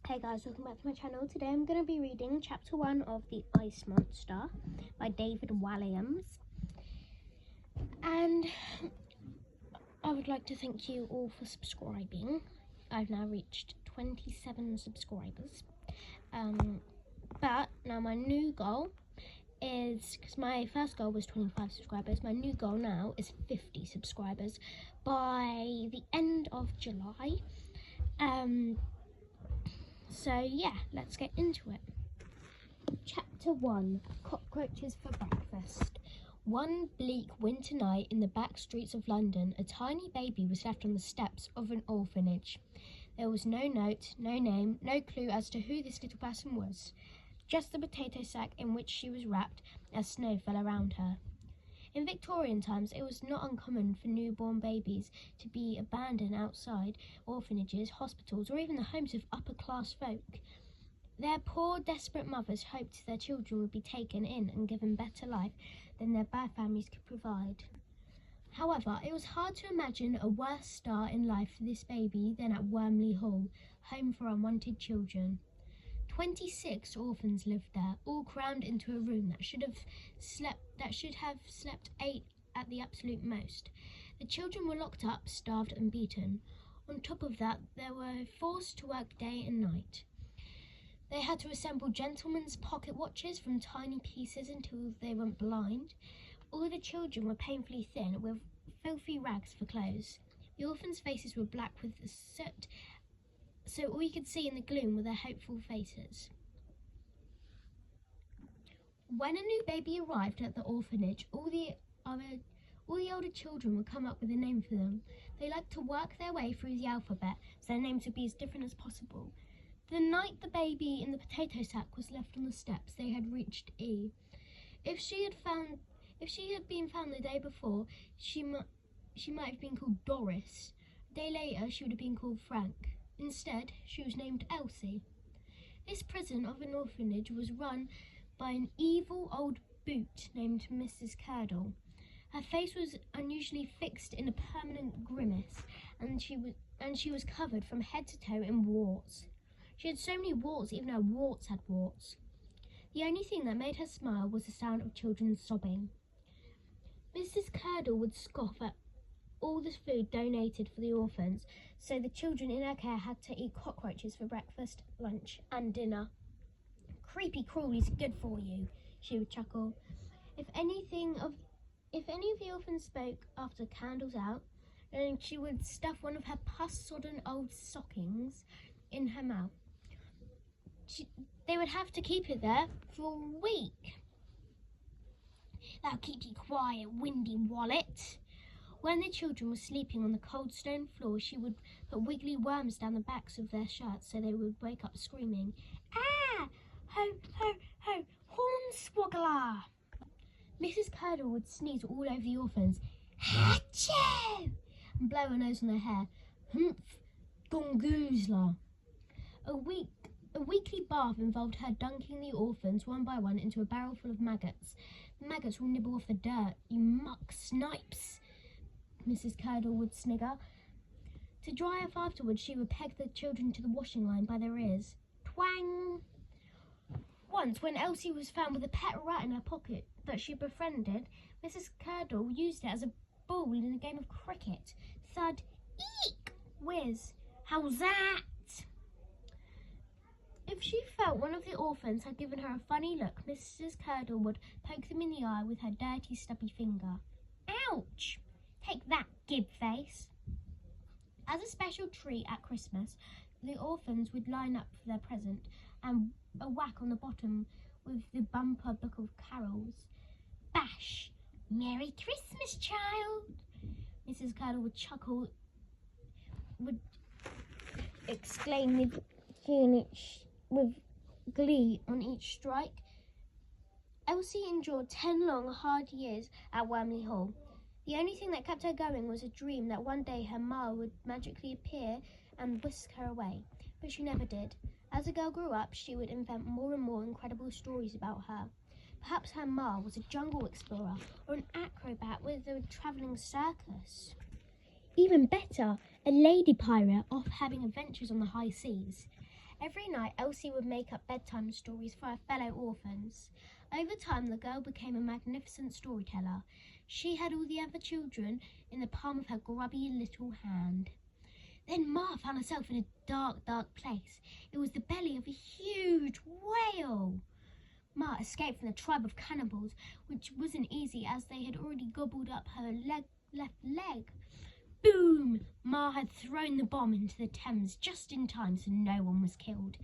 Hey guys, welcome back to my channel. Today I'm going to be reading chapter 1 of The Ice Monster by David Walliams. And I would like to thank you all for subscribing. I've now reached 27 subscribers. But now my new goal is, because my first goal was 25 subscribers, my new goal now is 50 subscribers by the end of July. So yeah, let's get into it. Chapter 1, Cockroaches for Breakfast. One bleak winter night in the back streets of London, a tiny baby was left on the steps of an orphanage. There was no note, no name, no clue as to who this little person was. Just the potato sack in which she was wrapped as snow fell around her. In Victorian times, it was not uncommon for newborn babies to be abandoned outside orphanages, hospitals, or even the homes of upper-class folk. Their poor, desperate mothers hoped their children would be taken in and given better life than their bad families could provide. However, it was hard to imagine a worse start in life for this baby than at Wormley Hall, home for unwanted children. 26 orphans lived there, all crammed into a room that should have slept 8 at the absolute most. The children were locked up, starved and beaten. On top of that, they were forced to work day and night. They had to assemble gentlemen's pocket watches from tiny pieces until they went blind. All the children were painfully thin, with filthy rags for clothes. The orphans' faces were black with soot, so all you could see in the gloom were their hopeful faces. When a new baby arrived at the orphanage, all the older children would come up with a name for them. They liked to work their way through the alphabet, so their names would be as different as possible. The night the baby in the potato sack was left on the steps, they had reached E. If she had been found the day before, she might have been called Doris. A day later, she would have been called Frank. Instead, she was named Elsie. This prison of an orphanage was run by an evil old boot named Mrs. Curdle. Her face was unusually fixed in a permanent grimace, and she was covered from head to toe in warts. She had so many warts, even her warts had warts. The only thing that made her smile was the sound of children sobbing. Mrs. Curdle would scoff at all the food donated for the orphans, so the children in her care had to eat cockroaches for breakfast, lunch and dinner. Creepy crawlies are good for you, she would chuckle. If any of the orphans spoke after candles out, then she would stuff one of her pus-sodden old stockings in her mouth. They would have to keep it there for a week. That'll keep you quiet, windy wallet. When the children were sleeping on the cold stone floor, she would put wiggly worms down the backs of their shirts so they would wake up screaming, "Ah! Ho, ho, ho! Hornswoggler!" Mrs. Curdle would sneeze all over the orphans, "Achoo!" and blow her nose on their hair, "Humph! Gongoozler!" A weekly bath involved her dunking the orphans one by one into a barrel full of maggots. The maggots will nibble off the dirt, you muck snipes, Mrs. Curdle would snigger. To dry off afterwards, she would peg the children to the washing line by their ears. Twang! Once, when Elsie was found with a pet rat in her pocket that she befriended, Mrs. Curdle used it as a ball in a game of cricket. Thud, eek, whiz, how's that? If she felt one of the orphans had given her a funny look, Mrs. Curdle would poke them in the eye with her dirty, stubby finger. Ouch! Take that, gib face. As a special treat at Christmas, the orphans would line up for their present and a whack on the bottom with the bumper book of carols. Bash! Merry Christmas, child! Mrs. Curdle would chuckle, would exclaim with glee on each strike. Elsie endured 10 long, hard years at Wormley Hall. The only thing that kept her going was a dream that one day her ma would magically appear and whisk her away, but she never did. As the girl grew up, she would invent more and more incredible stories about her. Perhaps her ma was a jungle explorer or an acrobat with a travelling circus. Even better, a lady pirate off having adventures on the high seas. Every night, Elsie would make up bedtime stories for her fellow orphans. Over time, the girl became a magnificent storyteller. She had all the other children in the palm of her grubby little hand. Then Ma found herself in a dark, dark place. It was the belly of a huge whale. Ma escaped from the tribe of cannibals, which wasn't easy as they had already gobbled up her left leg. Boom! Ma had thrown the bomb into the Thames just in time so no one was killed.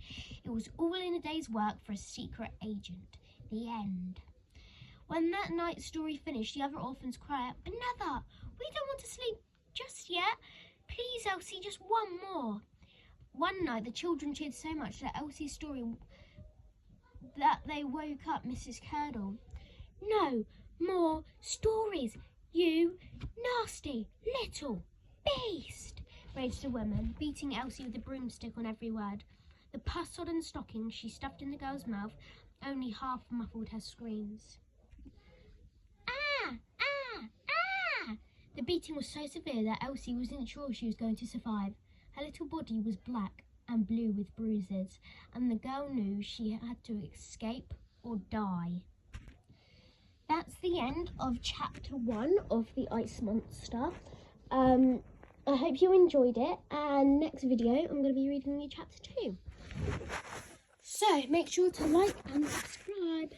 It was all in a day's work for a secret agent. The end. When that night's story finished, the other orphans cried out, "Another! We don't want to sleep just yet. Please, Elsie, just one more." One night, the children cheered so much that Elsie's story that they woke up Mrs. Curdle. "No more stories, you nasty little beast!" raged the woman, beating Elsie with a broomstick on every word. The pus-sodden stocking she stuffed in the girl's mouth only half muffled her screams. Ah! Ah! Ah! The beating was so severe that Elsie wasn't sure she was going to survive. Her little body was black and blue with bruises, and the girl knew she had to escape or die. That's the end of chapter 1 of The Ice Monster. I hope you enjoyed it, and next video I'm going to be reading you chapter 2. So make sure to like and subscribe.